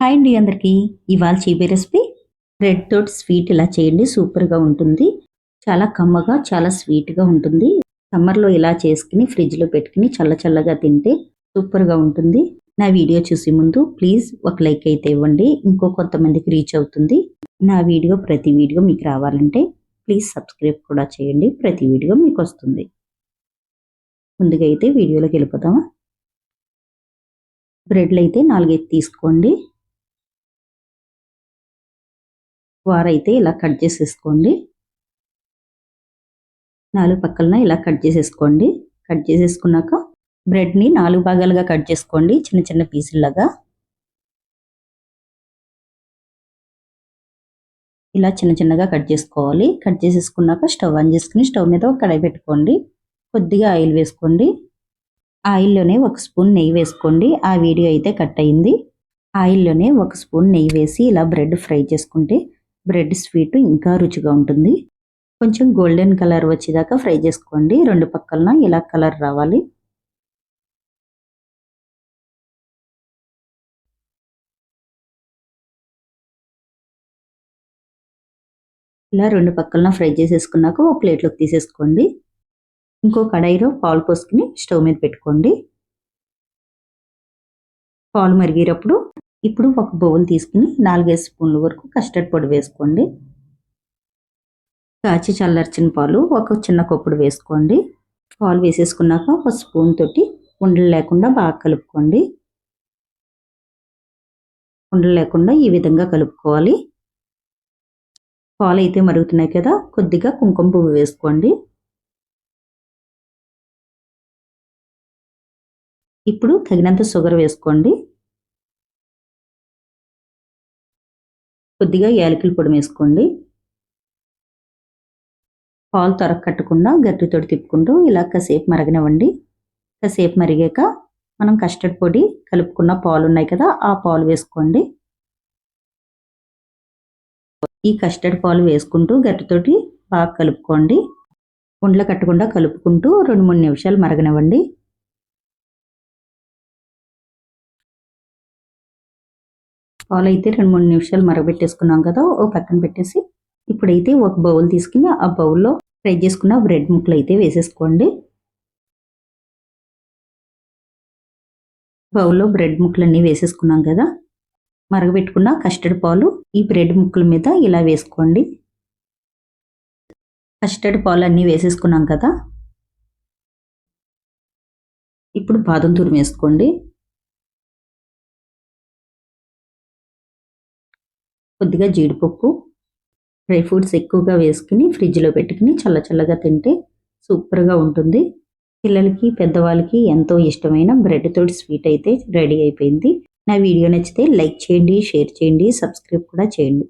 Hi అండి అందరికీ. ఇవాళ చీబీ రెసిపీ బ్రెడ్ తోటి స్వీట్ ఇలా చేయండి, సూపర్గా ఉంటుంది. చాలా కమ్మగా చాలా స్వీట్గా ఉంటుంది. సమ్మర్లో ఇలా చేసుకుని ఫ్రిడ్జ్లో పెట్టుకుని చల్లగా తింటే సూపర్గా ఉంటుంది. నా వీడియో చూసే ముందు ప్లీజ్ ఒక లైక్ అయితే ఇవ్వండి, ఇంకో కొంతమందికి రీచ్ అవుతుంది. నా ప్రతి వీడియో మీకు రావాలంటే ప్లీజ్ సబ్స్క్రైబ్ కూడా చేయండి, ప్రతి వీడియో మీకు వస్తుంది. ముందుగా అయితే వీడియోలోకి వెళ్ళిపోతామా. బ్రెడ్లు అయితే 4 తీసుకోండి. వారైతే ఇలా కట్ చేసేసుకోండి. 4 పక్కలన ఇలా కట్ చేసేసుకోండి. కట్ చేసేసుకున్నాక బ్రెడ్ని 4 భాగాలుగా కట్ చేసుకోండి, చిన్న చిన్న పీసుల్లాగా. ఇలా చిన్నగా కట్ చేసుకోవాలి. కట్ చేసేసుకున్నాక స్టవ్ ఆన్ చేసుకుని స్టవ్ మీద ఒక కడాయి పెట్టుకోండి. కొద్దిగా ఆయిల్ వేసుకోండి. ఆయిల్లోనే 1 స్పూన్ నెయ్యి వేసుకోండి. ఆ వీడియో అయితే కట్ అయింది. ఆయిల్లోనే 1 స్పూన్ నెయ్యి వేసి ఇలా బ్రెడ్ ఫ్రై చేసుకుంటే బ్రెడ్ స్వీట్ ఇంకా రుచిగా ఉంటుంది. కొంచెం గోల్డెన్ కలర్ వచ్చేదాకా ఫ్రై చేసుకోండి. 2 పక్కలన ఇలా కలర్ రావాలి. ఇలా 2 పక్కలన ఫ్రై చేసేసుకున్నాక ఒక ప్లేట్లోకి తీసేసుకోండి. ఇంకో కడాయిలో పాలు పోసుకుని స్టవ్ మీద పెట్టుకోండి. పాలు మరిగేటప్పుడు ఇప్పుడు ఒక బౌల్ తీసుకుని 4-5 స్పూన్ల వరకు కస్టర్డ్ పొడి వేసుకోండి. కాచి చల్లార్చిన పాలు ఒక చిన్న కప్పుడు వేసుకోండి. పాలు వేసేసుకున్నాక ఒక స్పూన్ తోటి ఉండలు లేకుండా బాగా కలుపుకోండి. ఉండలు లేకుండా ఈ విధంగా కలుపుకోవాలి. పాలు అయితే మరుగుతున్నాయి కదా, కొద్దిగా కుంకుమ పువ్వు వేసుకోండి. ఇప్పుడు తగినంత షుగర్ వేసుకోండి. కొద్దిగా యాలకుల పొడి వేసుకోండి. పాలు కట్టకుండా గట్టితోటి తిప్పుకుంటూ ఇలా కాసేపు మరగనివ్వండి. కాసేపు మరిగాక మనం కస్టర్డ్ పొడి కలుపుకున్న పాలు ఉన్నాయి కదా, ఆ పాలు వేసుకోండి. ఈ కస్టర్డ్ పాలు వేసుకుంటూ గట్టితోటి బాగా కలుపుకోండి. ఉండలు కట్టకుండా కలుపుకుంటూ 2-3 నిమిషాలు మరగనివ్వండి. పాలు అయితే 2-3 నిమిషాలు మరగబెట్టేసుకున్నాం కదా, ఓ పక్కన పెట్టేసి ఇప్పుడైతే ఒక బౌల్ తీసుకుని ఆ బౌల్లో ఫ్రై చేసుకున్న బ్రెడ్ ముక్కలు అయితే వేసేసుకోండి. బౌల్లో బ్రెడ్ ముక్కలన్నీ వేసేసుకున్నాం కదా, మరగబెట్టుకున్న కస్టర్డ్ పాలు ఈ బ్రెడ్ ముక్కల మీద ఇలా వేసుకోండి. కస్టర్డ్ పాలు అన్నీ వేసేసుకున్నాం కదా, ఇప్పుడు బాదం తురుము వేసుకోండి. కొద్దిగా జీడిపప్పు, డ్రై ఫ్రూట్స్ ఎక్కువగా వేసుకుని ఫ్రిడ్జ్లో పెట్టుకుని చల్లగా తింటే సూపర్గా ఉంటుంది. పిల్లలకి పెద్దవాళ్ళకి ఎంతో ఇష్టమైన బ్రెడ్ తోటి స్వీట్ అయితే రెడీ అయిపోయింది. నా వీడియో నచ్చితే లైక్ చేయండి, షేర్ చేయండి, సబ్స్క్రైబ్ కూడా చేయండి.